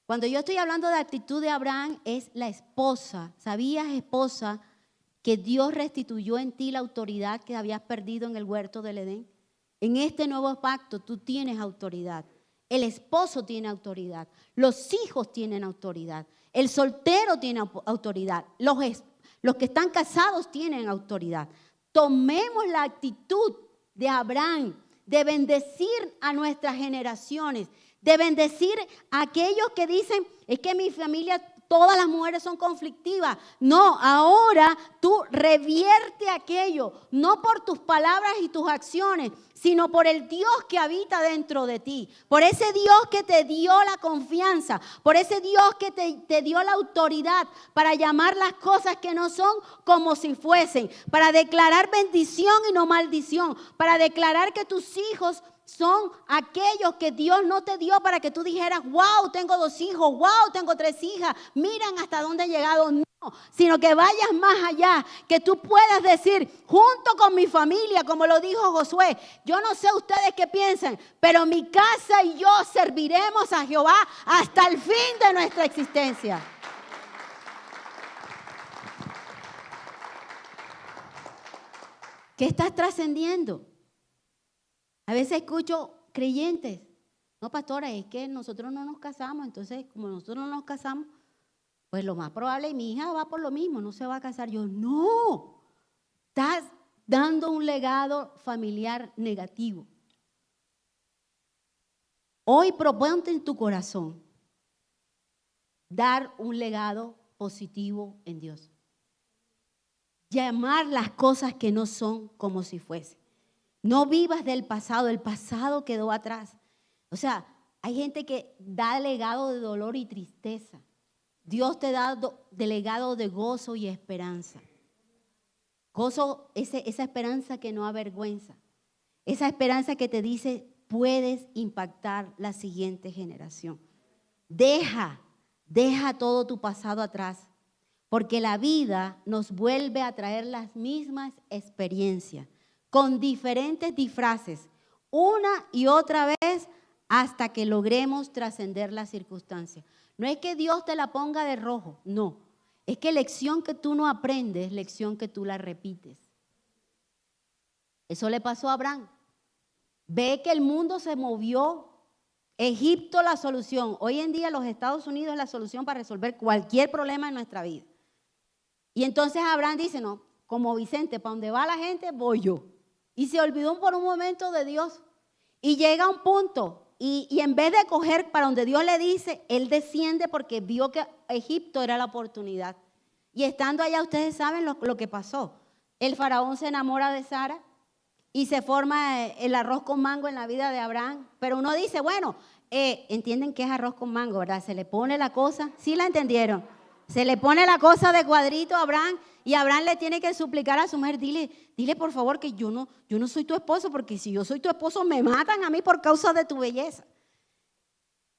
Cuando yo estoy hablando de actitud de Abraham, es la esposa. ¿Sabías, esposa, que Dios restituyó en ti la autoridad que habías perdido en el huerto del Edén? En este nuevo pacto tú tienes autoridad. El esposo tiene autoridad. Los hijos tienen autoridad. El soltero tiene autoridad. Los que están casados tienen autoridad. Tomemos la actitud de Abraham de bendecir a nuestras generaciones, de bendecir a aquellos que dicen, es que mi familia, todas las mujeres son conflictivas. No, ahora tú revierte aquello, no por tus palabras y tus acciones, sino por el Dios que habita dentro de ti, por ese Dios que te dio la confianza, por ese Dios que te dio la autoridad para llamar las cosas que no son como si fuesen, para declarar bendición y no maldición, para declarar que tus hijos son aquellos que Dios no te dio para que tú dijeras, wow, tengo 2 hijos, wow, tengo 3 hijas, miran hasta dónde he llegado. No, sino que vayas más allá, que tú puedas decir, junto con mi familia, como lo dijo Josué, yo no sé ustedes qué piensan, pero mi casa y yo serviremos a Jehová hasta el fin de nuestra existencia. ¿Qué estás trascendiendo? A veces escucho creyentes, no, pastora, es que nosotros no nos casamos, entonces como nosotros no nos casamos, pues lo más probable, mi hija va por lo mismo, no se va a casar. Yo, no, estás dando un legado familiar negativo. Hoy proponte en tu corazón dar un legado positivo en Dios. Llamar las cosas que no son como si fuesen. No vivas del pasado, el pasado quedó atrás. O sea, hay gente que da legado de dolor y tristeza. Dios te da legado de gozo y esperanza. Gozo, esa esperanza que no avergüenza. Esa esperanza que te dice, puedes impactar la siguiente generación. Deja todo tu pasado atrás, porque la vida nos vuelve a traer las mismas experiencias, con diferentes disfraces, una y otra vez, hasta que logremos trascender las circunstancias. No es que Dios te la ponga de rojo, no. Es que lección que tú no aprendes, lección que tú la repites. Eso le pasó a Abraham. Ve que el mundo se movió. Egipto la solución. Hoy en día los Estados Unidos es la solución para resolver cualquier problema en nuestra vida. Y entonces Abraham dice, no, como Vicente, para donde va la gente, voy yo. Y se olvidó por un momento de Dios. Y llega a un punto, y en vez de coger para donde Dios le dice, él desciende porque vio que Egipto era la oportunidad. Y estando allá, ustedes saben lo que pasó. El faraón se enamora de Sara y se forma el arroz con mango en la vida de Abraham. Pero uno dice, bueno, entienden que es arroz con mango, ¿verdad? Se le pone la cosa, ¿sí la entendieron? Se le pone la cosa de cuadrito a Abraham y Abraham le tiene que suplicar a su mujer, dile por favor que yo no soy tu esposo, porque si yo soy tu esposo me matan a mí por causa de tu belleza.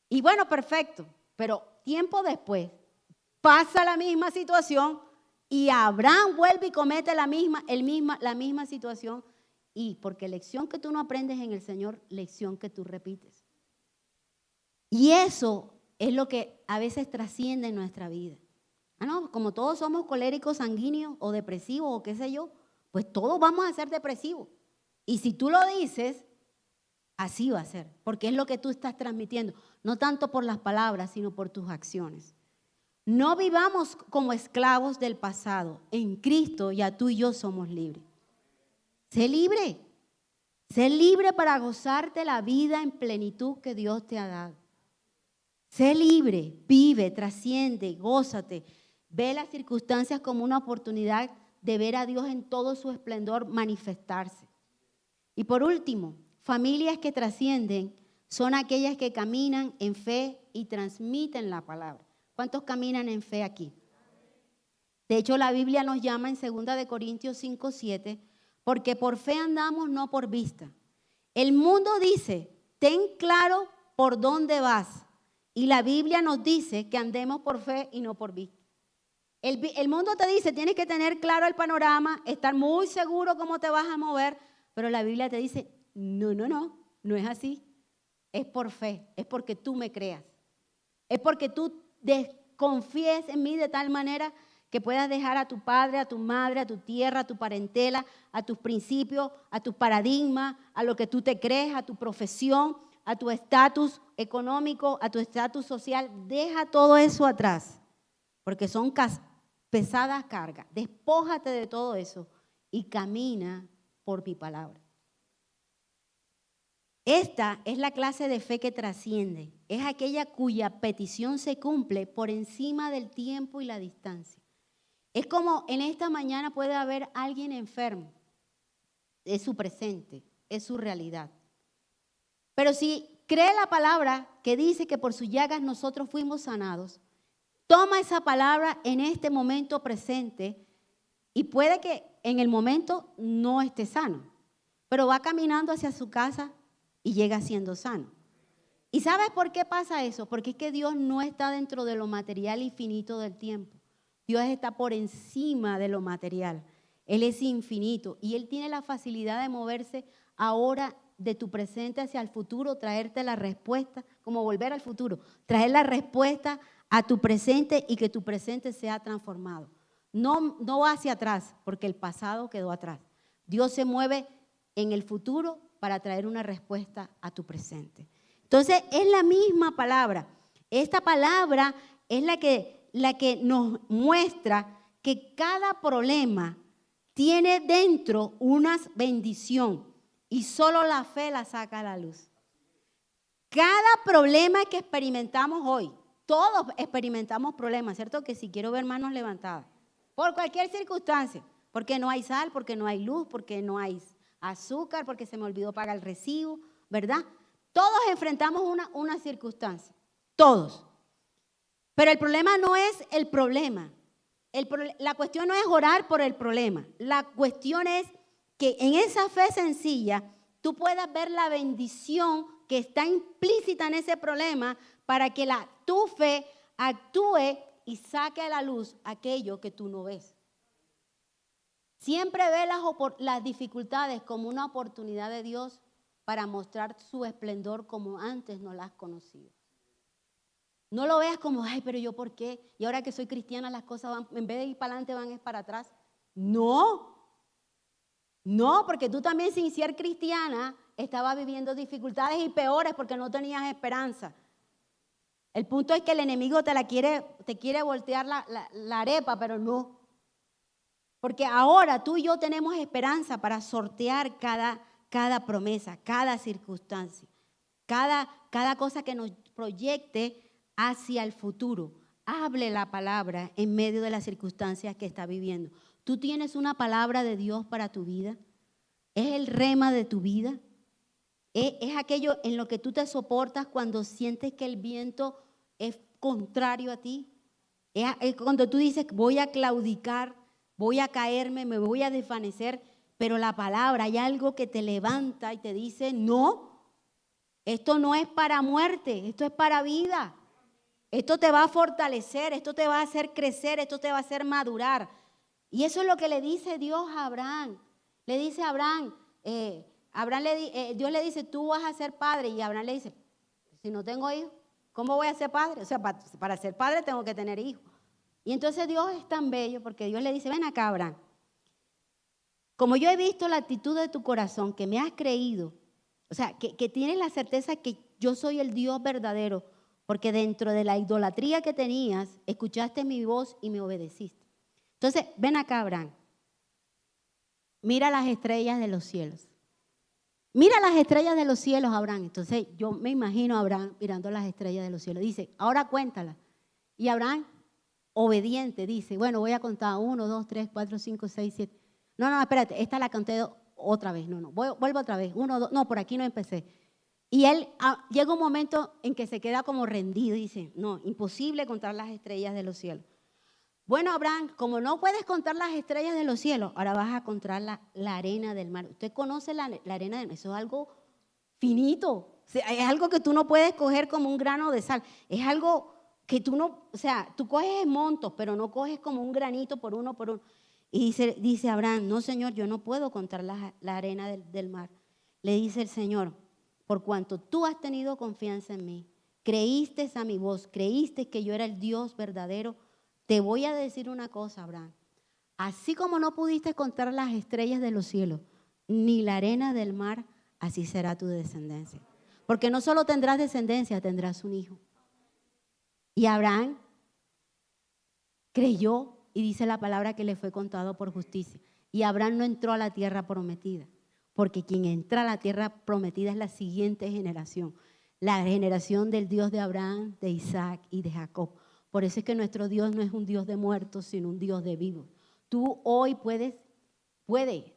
Y bueno, perfecto, pero tiempo después pasa la misma situación y Abraham vuelve y comete la misma situación. Y porque lección que tú no aprendes en el Señor, lección que tú repites. Y eso es lo que a veces trasciende en nuestra vida. No, como todos somos coléricos, sanguíneos o depresivos o qué sé yo, pues todos vamos a ser depresivos. Y si tú lo dices, así va a ser, porque es lo que tú estás transmitiendo, no tanto por las palabras, sino por tus acciones. No vivamos como esclavos del pasado. En Cristo ya tú y yo somos libres. Sé libre. Sé libre para gozarte la vida en plenitud que Dios te ha dado. Sé libre, vive, trasciende, gózate. Ve las circunstancias como una oportunidad de ver a Dios en todo su esplendor manifestarse. Y por último, familias que trascienden son aquellas que caminan en fe y transmiten la palabra. ¿Cuántos caminan en fe aquí? De hecho, la Biblia nos llama en 2 Corintios 5:7, porque por fe andamos, no por vista. El mundo dice, ten claro por dónde vas. Y la Biblia nos dice que andemos por fe y no por vista. El mundo te dice, tienes que tener claro el panorama, estar muy seguro cómo te vas a mover, pero la Biblia te dice, no es así. Es por fe, es porque tú me creas. Es porque tú confíes en mí de tal manera que puedas dejar a tu padre, a tu madre, a tu tierra, a tu parentela, a tus principios, a tus paradigmas, a lo que tú te crees, a tu profesión, a tu estatus económico, a tu estatus social. Deja todo eso atrás, porque son pesadas cargas. Despójate de todo eso y camina por mi palabra. Esta es la clase de fe que trasciende. Es aquella cuya petición se cumple por encima del tiempo y la distancia. Es como en esta mañana puede haber alguien enfermo. Es su presente, es su realidad. Pero si cree la palabra que dice que por sus llagas nosotros fuimos sanados, toma esa palabra en este momento presente y puede que en el momento no esté sano, pero va caminando hacia su casa y llega siendo sano. ¿Y sabes por qué pasa eso? Porque es que Dios no está dentro de lo material y finito del tiempo. Dios está por encima de lo material. Él es infinito y Él tiene la facilidad de moverse ahora de tu presente hacia el futuro, traerte la respuesta, como volver al futuro, traer la respuesta a tu presente y que tu presente sea transformado. No va hacia atrás, porque el pasado quedó atrás. Dios se mueve en el futuro para traer una respuesta a tu presente. Entonces, es la misma palabra. Esta palabra es la que nos muestra que cada problema tiene dentro una bendición y solo la fe la saca a la luz. Cada problema que experimentamos hoy, todos experimentamos problemas, ¿cierto? Que si quiero ver manos levantadas, por cualquier circunstancia, porque no hay sal, porque no hay luz, porque no hay azúcar, porque se me olvidó pagar el recibo, ¿verdad? Todos enfrentamos una circunstancia, todos. Pero el problema no es el problema. La cuestión no es orar por el problema. La cuestión es que en esa fe sencilla tú puedas ver la bendición que está implícita en ese problema para que tu fe actúe y saque a la luz aquello que tú no ves. Siempre ve las dificultades como una oportunidad de Dios para mostrar su esplendor como antes no las has conocido. No lo veas como, ay, pero yo ¿por qué? Y ahora que soy cristiana las cosas van, en vez de ir para adelante, van para atrás. No, porque tú también sin ser cristiana estabas viviendo dificultades y peores porque no tenías esperanza. El punto es que el enemigo te quiere voltear la arepa, pero no. Porque ahora tú y yo tenemos esperanza para sortear cada promesa, cada circunstancia, cada cosa que nos proyecte hacia el futuro. Hable la palabra en medio de las circunstancias que está viviendo. ¿Tú tienes una palabra de Dios para tu vida? ¿Es el rema de tu vida? ¿Es aquello en lo que tú te soportas cuando sientes que el viento es contrario a ti? ¿Es cuando tú dices voy a claudicar, voy a caerme, me voy a desvanecer? Pero la palabra, hay algo que te levanta y te dice, no, esto no es para muerte, esto es para vida. Esto te va a fortalecer, esto te va a hacer crecer, esto te va a hacer madurar. Y eso es lo que le dice Dios a Abraham. Le dice a Abraham, Dios le dice, tú vas a ser padre. Y Abraham le dice, si no tengo hijos, ¿cómo voy a ser padre? O sea, para ser padre tengo que tener hijos. Y entonces Dios es tan bello porque Dios le dice, ven acá, Abraham. Como yo he visto la actitud de tu corazón, que me has creído, o sea, que tienes la certeza que yo soy el Dios verdadero, porque dentro de la idolatría que tenías, escuchaste mi voz y me obedeciste. Entonces, ven acá, Abraham. Mira las estrellas de los cielos. Mira las estrellas de los cielos, Abraham. Entonces, yo me imagino a Abraham mirando las estrellas de los cielos. Dice, ahora cuéntalas. Y Abraham, obediente, dice, bueno, voy a contar 1, 2, 3, 4, 5, 6, 7. No, espérate, esta la conté otra vez. No, vuelvo otra vez. 1, 2, no, por aquí no empecé. Y él llega un momento en que se queda como rendido y dice, no, imposible contar las estrellas de los cielos. Bueno, Abraham, como no puedes contar las estrellas de los cielos, ahora vas a contar la arena del mar. Usted conoce la arena del mar, eso es algo finito. O sea, es algo que tú no puedes coger como un grano de sal. Es algo que tú no, o sea, tú coges montos, pero no coges como un granito por uno. Y dice Abraham, no, Señor, yo no puedo contar la arena del mar. Le dice el Señor, por cuanto tú has tenido confianza en mí, creíste a mi voz, creíste que yo era el Dios verdadero, te voy a decir una cosa, Abraham. Así como no pudiste contar las estrellas de los cielos, ni la arena del mar, así será tu descendencia. Porque no solo tendrás descendencia, tendrás un hijo. Y Abraham creyó y dice la palabra que le fue contado por justicia. Y Abraham no entró a la tierra prometida, porque quien entra a la tierra prometida es la siguiente generación, la generación del Dios de Abraham, de Isaac y de Jacob. Por eso es que nuestro Dios no es un Dios de muertos, sino un Dios de vivos. Tú hoy puede,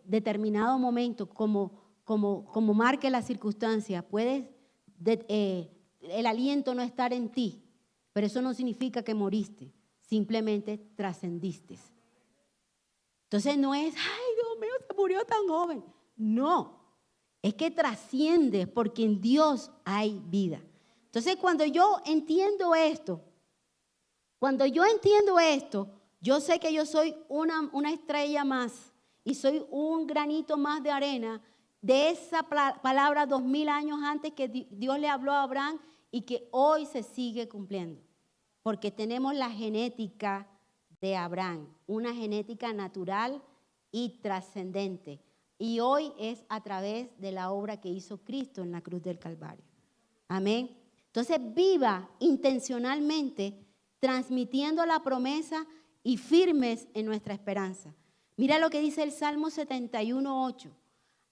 determinado momento, como marque la circunstancia, el aliento no estar en ti, pero eso no significa que moriste, simplemente trascendiste. Entonces no es, ay Dios mío, se murió tan joven. No, es que trasciendes porque en Dios hay vida. Entonces cuando yo entiendo esto, yo sé que yo soy una estrella más y soy un granito más de arena de esa palabra 2000 años antes que Dios le habló a Abraham y que hoy se sigue cumpliendo. Porque tenemos la genética de Abraham, una genética natural y trascendente. Y hoy es a través de la obra que hizo Cristo en la cruz del Calvario. Amén. Entonces viva intencionalmente transmitiendo la promesa y firmes en nuestra esperanza. Mira lo que dice el Salmo 71:8.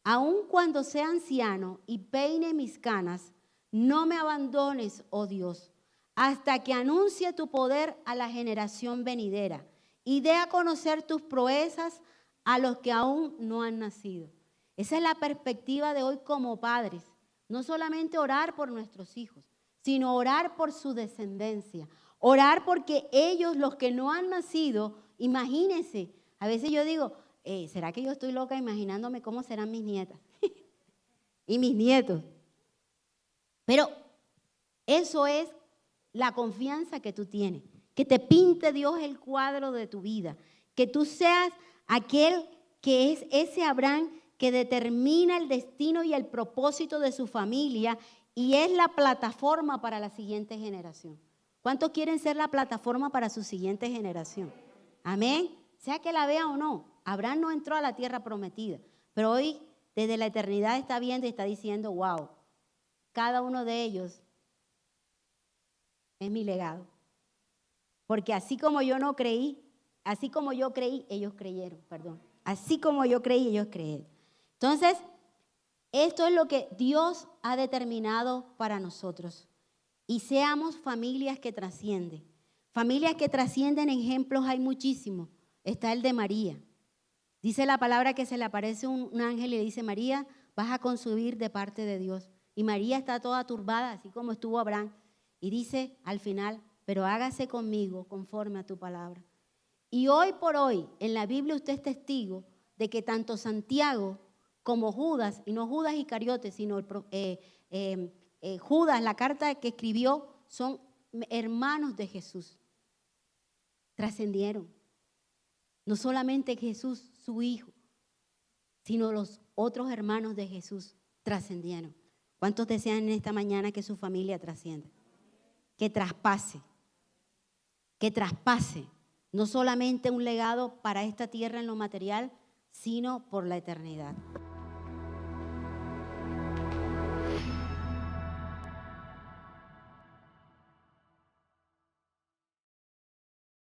Aun cuando sea anciano y peine mis canas, no me abandones, oh Dios, hasta que anuncie tu poder a la generación venidera y dé a conocer tus proezas a los que aún no han nacido. Esa es la perspectiva de hoy como padres. No solamente orar por nuestros hijos, sino orar por su descendencia. Orar porque ellos, los que no han nacido, imagínense, a veces yo digo, ¿será que yo estoy loca imaginándome cómo serán mis nietas y mis nietos? Pero eso es la confianza que tú tienes, que te pinte Dios el cuadro de tu vida, que tú seas aquel que es ese Abraham que determina el destino y el propósito de su familia y es la plataforma para la siguiente generación. ¿Cuántos quieren ser la plataforma para su siguiente generación? Amén. Sea que la vea o no, Abraham no entró a la tierra prometida, pero hoy desde la eternidad está viendo y está diciendo, wow, cada uno de ellos es mi legado. Porque así como yo creí, ellos creyeron, perdón. Así como yo creí, ellos creyeron. Entonces, esto es lo que Dios ha determinado para nosotros. Y seamos familias que trascienden. Familias que trascienden, ejemplos hay muchísimos. Está el de María. Dice la palabra que se le aparece un ángel y le dice, María, vas a concebir de parte de Dios. Y María está toda turbada, así como estuvo Abraham. Y dice al final, pero hágase conmigo conforme a tu palabra. Y hoy por hoy, en la Biblia usted es testigo de que tanto Santiago como Judas, y no Judas Iscariote, sino Judas, la carta que escribió, son hermanos de Jesús. Trascendieron. No solamente Jesús, su hijo, sino los otros hermanos de Jesús trascendieron. ¿Cuántos desean en esta mañana que su familia trascienda? Que traspase no solamente un legado para esta tierra en lo material, sino por la eternidad.